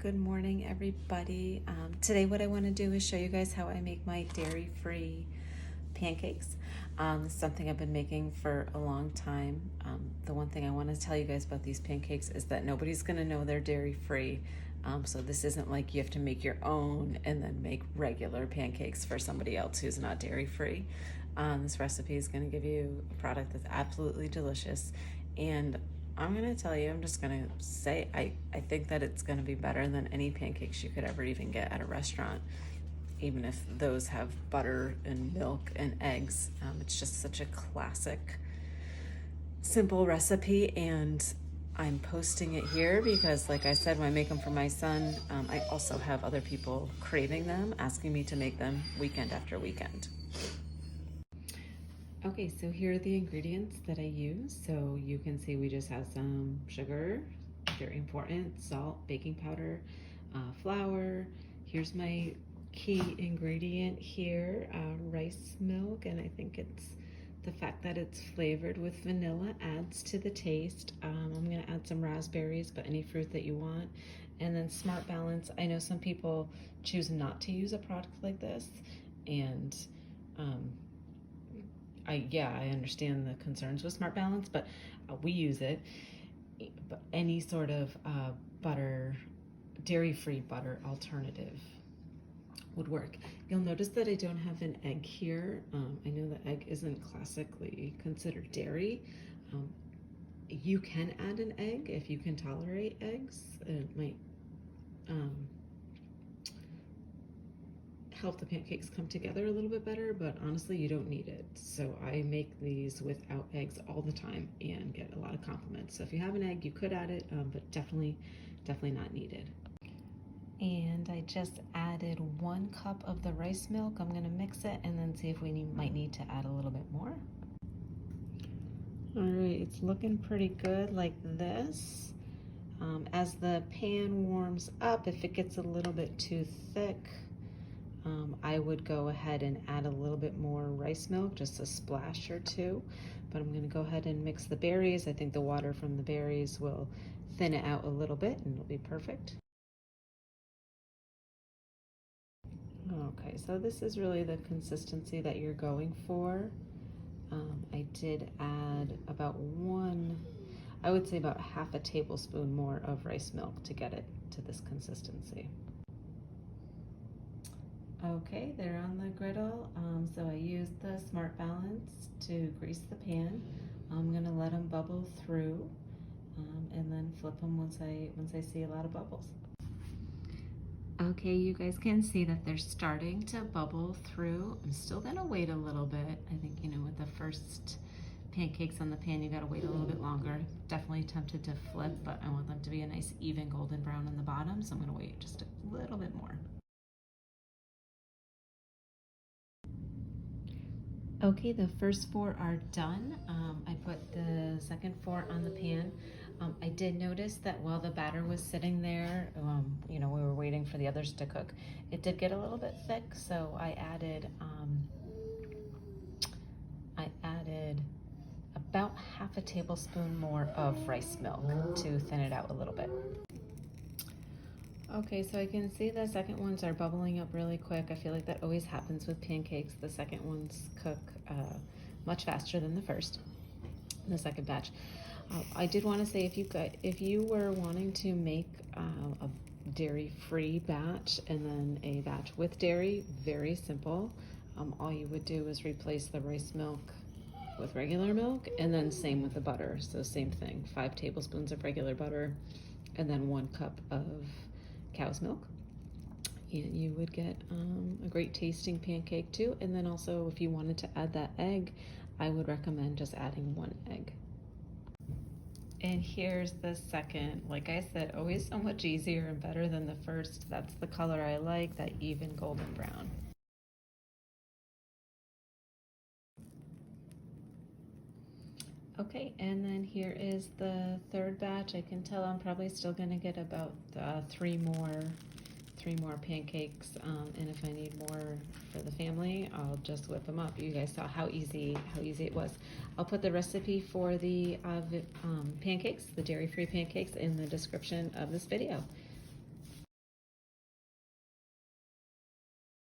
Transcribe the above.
Good morning, everybody. Today what I want to do is show you guys how I make my dairy-free pancakes. It's something I've been making for a long time. The one thing I want to tell you guys about these pancakes is that nobody's going to know they're dairy-free. So this isn't like you have to make your own and then make regular pancakes for somebody else who's not dairy-free. This recipe is going to give you a product that's absolutely delicious, and I'm gonna tell you, I'm just gonna say, I think that it's gonna be better than any pancakes you could ever even get at a restaurant, even if those have butter and milk and eggs. It's just such a classic, simple recipe, and I'm posting it here because, like I said, when I make them for my son, I also have other people craving them, asking me to make them weekend after weekend. Okay, so here are the ingredients that I use. So you can see we just have some sugar, very important, salt, baking powder, flour. Here's my key ingredient here, rice milk, and I think it's the fact that it's flavored with vanilla adds to the taste. I'm gonna add some raspberries, but any fruit that you want. And then Smart Balance. I know some people choose not to use a product like this, and I understand the concerns with Smart Balance, but we use it. But any sort of butter, dairy-free butter alternative would work. You'll notice that I don't have an egg here. I know that egg isn't classically considered dairy. You can add an egg if you can tolerate eggs. It might help the pancakes come together a little bit better, but honestly you don't need it. So I make these without eggs all the time and get a lot of compliments. So if you have an egg, you could add it, but definitely not needed. And I just added 1 cup of the rice milk. I'm gonna mix it and then see if we might need to add a little bit more. All right, it's looking pretty good like this. As the pan warms up, if it gets a little bit too thick, I would go ahead and add a little bit more rice milk, just a splash or two. But I'm gonna go ahead and mix the berries. I think the water from the berries will thin it out a little bit and it'll be perfect. Okay, so this is really the consistency that you're going for. I did add about I would say about half a tablespoon more of rice milk to get it to this consistency. Okay, they're on the griddle. So I used the Smart Balance to grease the pan. I'm gonna let them bubble through, and then flip them once I see a lot of bubbles. Okay, you guys can see that they're starting to bubble through. I'm still gonna wait a little bit. I think, with the first pancakes on the pan, you gotta wait a little bit longer. Definitely tempted to flip, but I want them to be a nice even golden brown on the bottom, so I'm gonna wait just a little bit more. Okay, the first 4 are done. I put the second 4 on the pan. I did notice that while the batter was sitting there, we were waiting for the others to cook, it did get a little bit thick, so I added about half a tablespoon more of rice milk to thin it out a little bit. Okay, so I can see the second ones are bubbling up really quick. I feel like that always happens with pancakes. The second ones cook much faster than the first, the second batch. I did want to say, if you were wanting to make a dairy-free batch and then a batch with dairy, very simple. All you would do is replace the rice milk with regular milk, and then same with the butter. So same thing, 5 tablespoons of regular butter, and then 1 cup of cow's milk, and you would get a great tasting pancake too. And then also, if you wanted to add that egg, I would recommend just adding 1 egg. And here's the second. Like I said, always so much easier and better than the first. That's the color I like, that even golden brown. Okay, and then here is the third batch. I can tell I'm probably still gonna get about 3 more pancakes, and if I need more for the family, I'll just whip them up. You guys saw how easy it was. I'll put the recipe for the pancakes, the dairy-free pancakes, in the description of this video.